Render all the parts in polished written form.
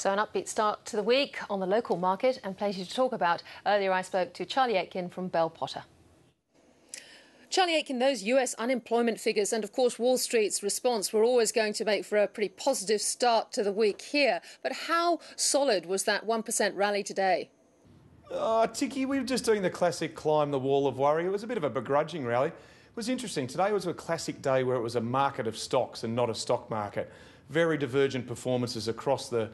So an upbeat start to the week on the local market and plenty to talk about. Earlier I spoke to Charlie Aitken from Bell Potter. Charlie Aitken, those US unemployment figures and, of course, Wall Street's response were always going to make for a pretty positive start to the week here. But how solid was that 1% rally today? Tiki, we were just doing the classic climb the wall of worry. It was a bit of a begrudging rally. It was interesting. Today was a classic day where it was a market of stocks and not a stock market. Very divergent performances across the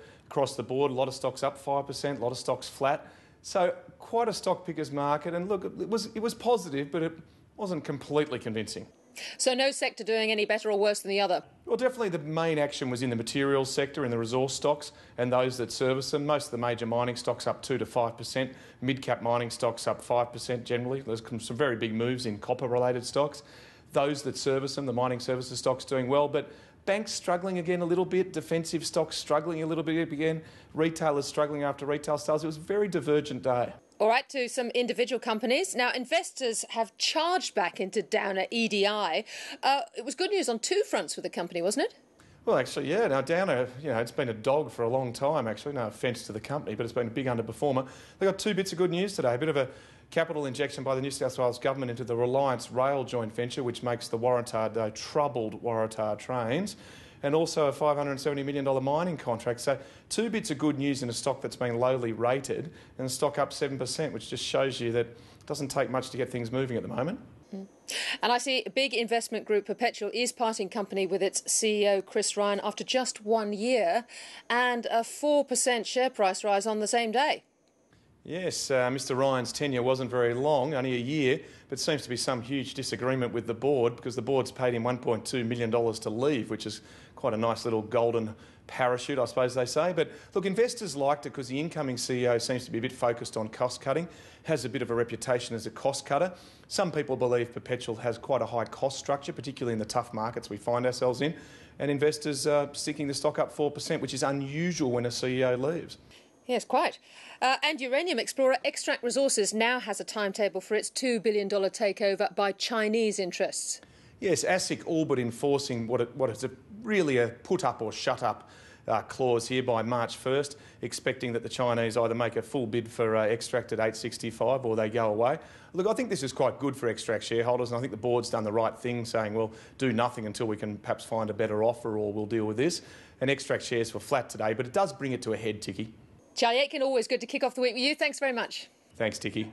board. A lot of stocks up 5%, a lot of stocks flat. So quite a stock pickers market. And look, it was positive, but it wasn't completely convincing. So no sector doing any better or worse than the other? Well, definitely the main action was in the materials sector, in the resource stocks and those that service them. Most of the major mining stocks up 2 to 5%. Mid-cap mining stocks up 5% generally. There's some very big moves in copper-related stocks. Those that service them, the mining services stocks, doing well. But banks struggling again a little bit. Defensive stocks struggling a little bit again. Retailers struggling after retail sales. It was a very divergent day. All right, to some individual companies. Now, investors have charged back into Downer EDI. It was good news on two fronts for the company, wasn't it? Well, actually, yeah. Now, Downer, it's been a dog for a long time, actually. No offence to the company, but it's been a big underperformer. They got two bits of good news today. A bit of a capital injection by the New South Wales government into the Reliance Rail joint venture, which makes the Waratah, troubled Waratah trains, and also a $570 million mining contract. So two bits of good news in a stock that's been lowly rated, and the stock up 7%, which just shows you that it doesn't take much to get things moving at the moment. And I see a big investment group, Perpetual, is parting company with its CEO, Chris Ryan, after just 1 year, and a 4% share price rise on the same day. Yes, Mr Ryan's tenure wasn't very long, only a year, but seems to be some huge disagreement with the board because the board's paid him $1.2 million to leave, which is quite a nice little golden parachute, I suppose they say. But look, investors liked it because the incoming CEO seems to be a bit focused on cost cutting, has a bit of a reputation as a cost cutter. Some people believe Perpetual has quite a high cost structure, particularly in the tough markets we find ourselves in, and investors are sticking the stock up 4%, which is unusual when a CEO leaves. Yes, quite. And uranium explorer Extract Resources now has a timetable for its $2 billion takeover by Chinese interests. Yes, ASIC all but enforcing what is really a put up or shut up clause here by March 1st, expecting that the Chinese either make a full bid for Extract at $8.65 or they go away. Look, I think this is quite good for Extract shareholders, and I think the board's done the right thing, saying, well, do nothing until we can perhaps find a better offer or we'll deal with this. And Extract shares were flat today, but it does bring it to a head, Tiki. Charlie Aitken, always good to kick off the week with you. Thanks very much. Thanks, Tiki.